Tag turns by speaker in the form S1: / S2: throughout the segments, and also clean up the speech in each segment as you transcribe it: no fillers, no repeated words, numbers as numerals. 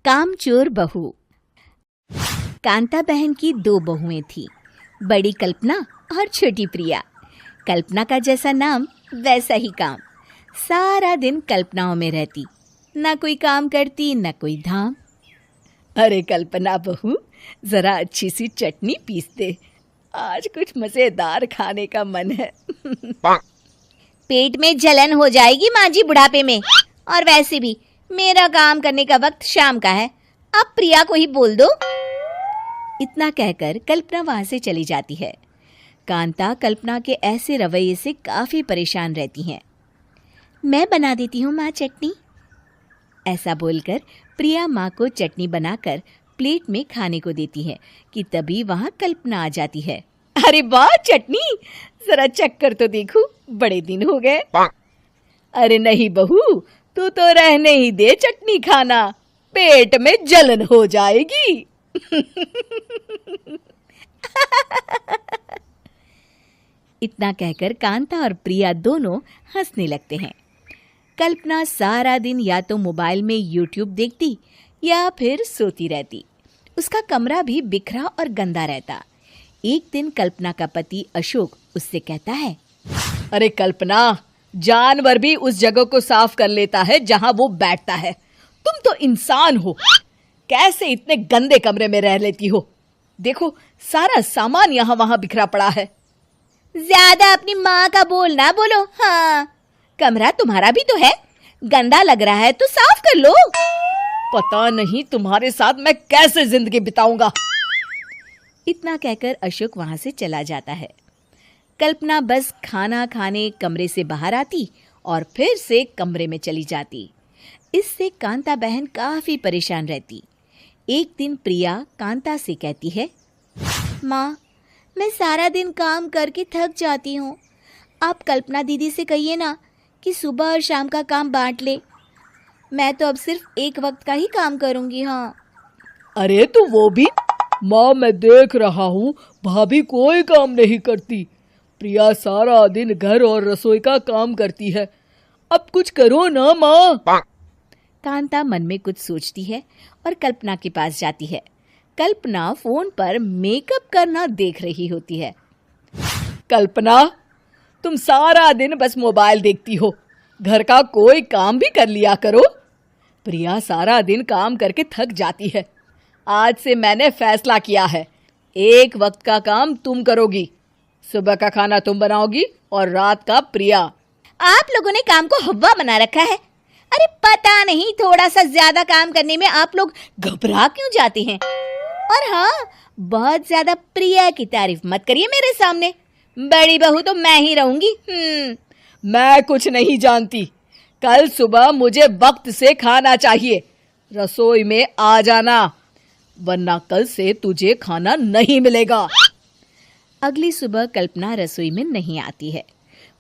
S1: कामचोर बहू। कांता बहन की 2 बहुएं थीं, बड़ी कल्पना और छोटी प्रिया। कल्पना का जैसा नाम वैसा ही काम। सारा दिन कल्पनाओं में रहती, ना कोई काम करती न कोई धाम। अरे कल्पना बहू, जरा अच्छी सी चटनी पीस दे, आज कुछ मजेदार खाने का मन है।
S2: पेट में जलन हो जाएगी माँ जी बुढ़ापे में, और वैसे भी मेरा काम करने का वक्त शाम का है, अब प्रिया को ही बोल दो।
S1: इतना कहकर कल्पना वहां से चली जाती है। कांता कल्पना के ऐसे रवैये से काफी परेशान रहती हैं। मैं बना देती हूँ माँ चटनी, ऐसा बोलकर प्रिया माँ को चटनी बनाकर प्लेट में खाने को देती है कि तभी वहां कल्पना आ जाती है। अरे वाह चटनी, जरा चक्कर तो देखूं, बड़े दिन हो गए। अरे नहीं बहू, तू तो रहने ही दे चटनी खाना, पेट में जलन हो जाएगी। इतना कहकर कांता और प्रिया दोनों हंसने लगते हैं। कल्पना सारा दिन या तो मोबाइल में यूट्यूब देखती या फिर सोती रहती। उसका कमरा भी बिखरा और गंदा रहता। एक दिन कल्पना का पति अशोक उससे कहता है, अरे कल्पना, जानवर भी उस जगह को साफ कर लेता है जहां वो बैठता है, तुम तो इंसान हो, कैसे इतने गंदे कमरे में रह लेती हो? देखो सारा सामान यहाँ वहां बिखरा पड़ा है।
S2: ज्यादा अपनी माँ का बोल ना बोलो। हाँ, कमरा तुम्हारा भी तो है, गंदा लग रहा है तो साफ कर लो।
S1: पता नहीं तुम्हारे साथ मैं कैसे जिंदगी बिताऊंगा। इतना कहकर अशोक वहां से चला जाता है। कल्पना बस खाना खाने कमरे से बाहर आती और फिर से कमरे में चली जाती। इससे कांता बहन काफी परेशान रहती। एक दिन प्रिया कांता से कहती है,
S2: माँ, मैं सारा दिन काम करके थक जाती हूँ, आप कल्पना दीदी से कहिए ना कि सुबह और शाम का काम बांट ले। मैं तो अब सिर्फ एक वक्त का ही काम करूँगी। हाँ।
S1: अरे तो वो भी? माँ, मैं देख रहा हूँ भाभी कोई काम नहीं करती। प्रिया सारा दिन घर और रसोई का काम करती है, अब कुछ करो ना माँ। कांता मन में कुछ सोचती है और कल्पना के पास जाती है। कल्पना फोन पर मेकअप करना देख रही होती है। कल्पना, तुम सारा दिन बस मोबाइल देखती हो, घर का कोई काम भी कर लिया करो। प्रिया सारा दिन काम करके थक जाती है। आज से मैंने फैसला किया है, एक वक्त का काम तुम करोगी, सुबह का खाना तुम बनाओगी और रात का प्रिया।
S2: आप लोगों ने काम को हवा बना रखा है। अरे पता नहीं थोड़ा सा ज्यादा काम करने में आप लोग घबरा क्यों जाते हैं। और हाँ, बहुत ज्यादा प्रिया की तारीफ मत करिए मेरे सामने, बड़ी बहू तो मैं ही रहूंगी।
S1: मैं कुछ नहीं जानती, कल सुबह मुझे वक्त से खाना चाहिए, रसोई में आ जाना, वरना कल से तुझे खाना नहीं मिलेगा। अगली सुबह कल्पना रसोई में नहीं आती है।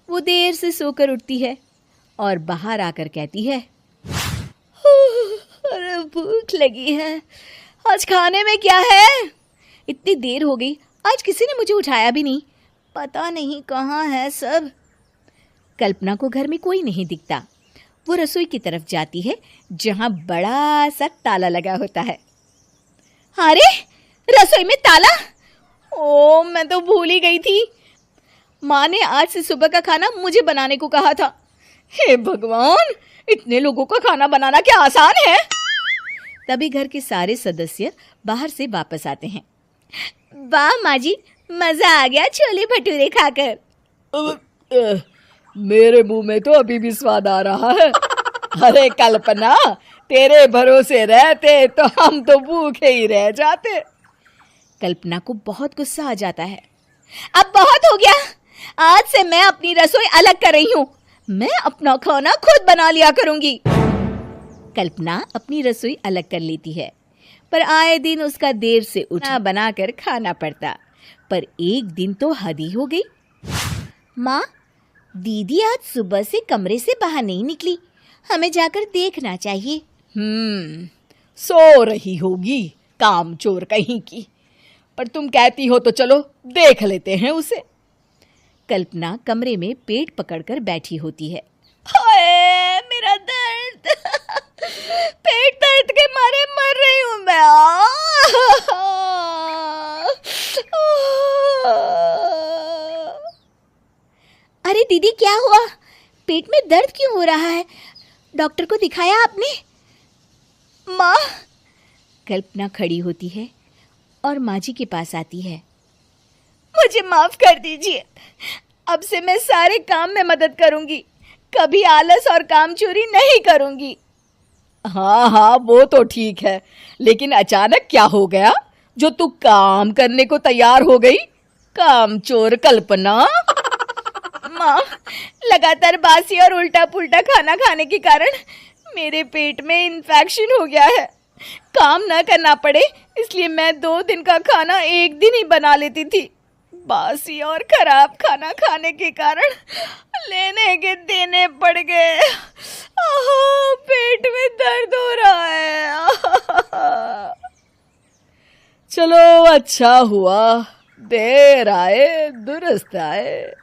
S1: वो देर से सोकर उठती है और बाहर आकर कहती है, अरे भूख लगी है, आज खाने में क्या है? इतनी देर हो गई, आज किसी ने मुझे उठाया भी नहीं, पता नहीं कहाँ है सब। कल्पना को घर में कोई नहीं दिखता। वो रसोई की तरफ जाती है जहां बड़ा सा ताला लगा होता है।
S2: अरे रसोई में ताला? ओ, मैं तो भूल ही गई थी।
S1: माँ ने आज से सुबह का खाना मुझे बनाने को कहा था। हे भगवान, इतने लोगों का खाना बनाना क्या आसान है? तभी घर के सारे सदस्य बाहर से वापस आते हैं।
S2: वाह माँ जी, मजा आ गया छोले भटूरे खाकर।
S1: मेरे मुंह में तो अभी भी स्वाद आ रहा है। अरे कल्पना, तेरे भरोसे रहते तो हम तो भूखे ही रह जाते। कल्पना को बहुत गुस्सा आ जाता है।
S2: अब बहुत हो गया, आज से मैं अपनी रसोई अलग कर रही हूँ, मैं अपना खाना खुद बना लिया करूंगी।
S1: कल्पना अपनी रसोई अलग कर लेती है, पर आए दिन उसका देर से उठना बनाकर खाना पड़ता। पर एक दिन तो हद ही हो गई।
S2: माँ, दीदी आज सुबह से कमरे से बाहर नहीं निकली, हमें जाकर देखना चाहिए।
S1: सो रही होगी, कामचोर कहीं की, पर तुम कहती हो तो चलो देख लेते हैं उसे। कल्पना कमरे में पेट पकड़कर बैठी होती है।
S2: हाय मेरा दर्द, पेट दर्द के मारे मर ये क्या हुआ? पेट में दर्द क्यों हो रहा है? डॉक्टर को दिखाया आपने? माँ। कल्पना खड़ी होती है और माँ जी के पास आती है। मुझे माफ कर दीजिए, अब से मैं सारे काम में मदद करूंगी, कभी आलस और काम चोरी नहीं करूंगी।
S1: हाँ हाँ, वो तो ठीक है, लेकिन अचानक क्या हो गया जो तू काम करने को तैयार हो गई? कामचोर कल्पना।
S2: माँ, लगातार बासी और उल्टा पुल्टा खाना खाने के कारण मेरे पेट में इन्फेक्शन हो गया है। काम न करना पड़े इसलिए मैं 2 दिन का खाना एक दिन ही बना लेती थी। बासी और खराब खाना खाने के कारण लेने के देने पड़ गए। पेट में दर्द हो रहा है।
S1: चलो अच्छा हुआ, देर आए दुरुस्त आए।